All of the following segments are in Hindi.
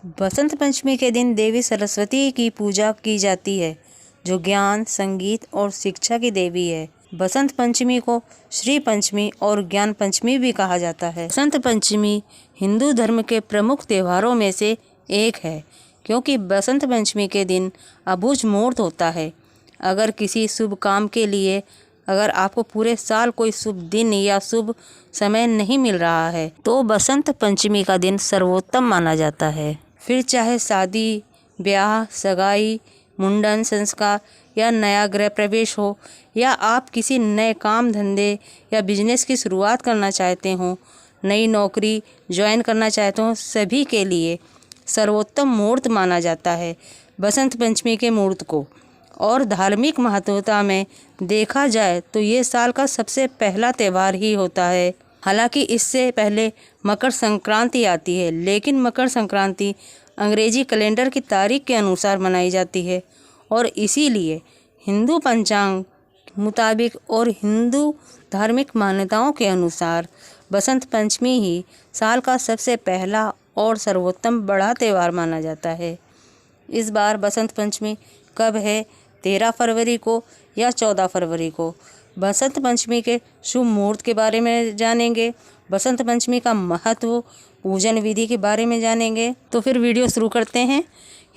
बसंत पंचमी के दिन देवी सरस्वती की पूजा की जाती है, जो ज्ञान, संगीत और शिक्षा की देवी है। बसंत पंचमी को श्री पंचमी और ज्ञान पंचमी भी कहा जाता है। बसंत पंचमी हिंदू धर्म के प्रमुख त्योहारों में से एक है, क्योंकि बसंत पंचमी के दिन अबूझ मुहूर्त होता है। अगर किसी शुभ काम के लिए अगर आपको पूरे साल कोई शुभ दिन या शुभ समय नहीं मिल रहा है, तो बसंत पंचमी का दिन सर्वोत्तम माना जाता है। फिर चाहे शादी, ब्याह, सगाई, मुंडन संस्कार या नया गृह प्रवेश हो, या आप किसी नए काम धंधे या बिजनेस की शुरुआत करना चाहते हो, नई नौकरी ज्वाइन करना चाहते हो, सभी के लिए सर्वोत्तम मुहूर्त माना जाता है बसंत पंचमी के मुहूर्त को। और धार्मिक महत्वता में देखा जाए तो ये साल का सबसे पहला त्यौहार ही होता है। हालांकि इससे पहले मकर संक्रांति आती है, लेकिन मकर संक्रांति अंग्रेजी कैलेंडर की तारीख के अनुसार मनाई जाती है और इसीलिए हिंदू पंचांग मुताबिक और हिंदू धार्मिक मान्यताओं के अनुसार बसंत पंचमी ही साल का सबसे पहला और सर्वोत्तम बड़ा त्यौहार माना जाता है। इस बार बसंत पंचमी कब है? 13 फरवरी को या 14 फरवरी को। बसंत पंचमी के शुभ मुहूर्त के बारे में जानेंगे, बसंत पंचमी का महत्व, पूजन विधि के बारे में जानेंगे। तो फिर वीडियो शुरू करते हैं।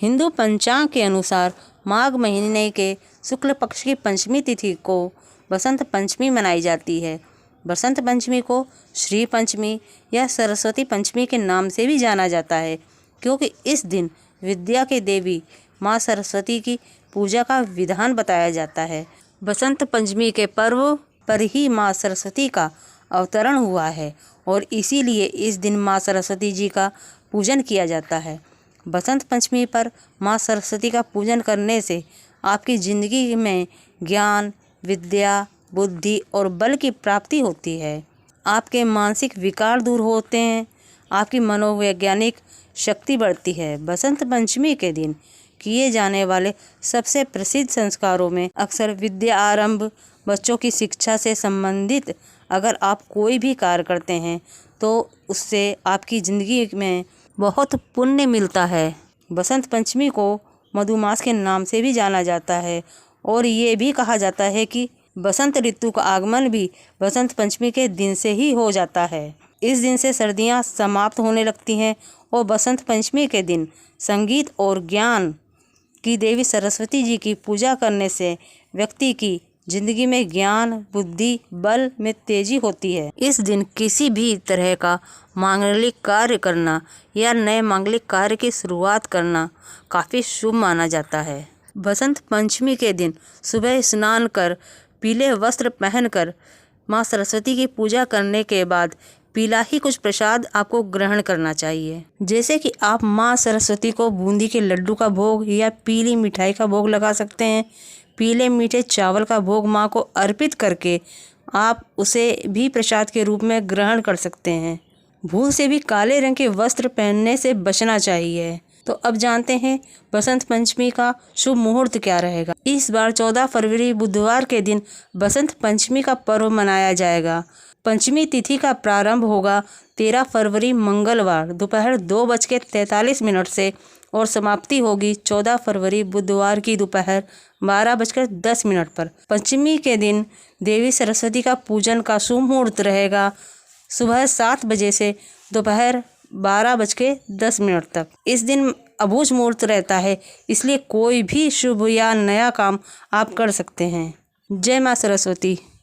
हिंदू पंचांग के अनुसार माघ महीने के शुक्ल पक्ष की पंचमी तिथि को बसंत पंचमी मनाई जाती है। बसंत पंचमी को श्री पंचमी या सरस्वती पंचमी के नाम से भी जाना जाता है, क्योंकि इस दिन विद्या के देवी माँ सरस्वती की पूजा का विधान बताया जाता है। बसंत पंचमी के पर्व पर ही माँ सरस्वती का अवतरण हुआ है और इसीलिए इस दिन माँ सरस्वती जी का पूजन किया जाता है। बसंत पंचमी पर माँ सरस्वती का पूजन करने से आपकी ज़िंदगी में ज्ञान, विद्या, बुद्धि और बल की प्राप्ति होती है। आपके मानसिक विकार दूर होते हैं, आपकी मनोवैज्ञानिक शक्ति बढ़ती है। बसंत पंचमी के दिन किए जाने वाले सबसे प्रसिद्ध संस्कारों में अक्सर विद्या आरंभ, बच्चों की शिक्षा से संबंधित अगर आप कोई भी कार्य करते हैं तो उससे आपकी ज़िंदगी में बहुत पुण्य मिलता है। बसंत पंचमी को मधुमास के नाम से भी जाना जाता है और ये भी कहा जाता है कि बसंत ऋतु का आगमन भी बसंत पंचमी के दिन से ही हो जाता है। इस दिन से सर्दियाँ समाप्त होने लगती हैं और बसंत पंचमी के दिन संगीत और ज्ञान की देवी सरस्वती जी की पूजा करने से व्यक्ति की जिंदगी में ज्ञान, बुद्धि, बल में तेजी होती है। इस दिन किसी भी तरह का मांगलिक कार्य करना या नए मांगलिक कार्य की शुरुआत करना काफ़ी शुभ माना जाता है। बसंत पंचमी के दिन सुबह स्नान कर पीले वस्त्र पहनकर माँ सरस्वती की पूजा करने के बाद पीला ही कुछ प्रसाद आपको ग्रहण करना चाहिए। जैसे कि आप माँ सरस्वती को बूंदी के लड्डू का भोग या पीली मिठाई का भोग लगा सकते हैं। पीले मीठे चावल का भोग माँ को अर्पित करके आप उसे भी प्रसाद के रूप में ग्रहण कर सकते हैं। भूल से भी काले रंग के वस्त्र पहनने से बचना चाहिए। तो अब जानते हैं बसंत पंचमी का शुभ मुहूर्त क्या रहेगा। इस बार 14 फरवरी बुधवार के दिन बसंत पंचमी का पर्व मनाया जाएगा। पंचमी तिथि का प्रारंभ होगा 13 फरवरी मंगलवार दोपहर 2:43 से और समाप्ति होगी 14 फरवरी बुधवार की दोपहर 12:10 पर। पंचमी के दिन देवी सरस्वती का पूजन का शुभ मुहूर्त रहेगा सुबह 7 बजे से दोपहर 12:10 तक। इस दिन अबूझ मुहूर्त रहता है, इसलिए कोई भी शुभ या नया काम आप कर सकते हैं। जय माँ सरस्वती।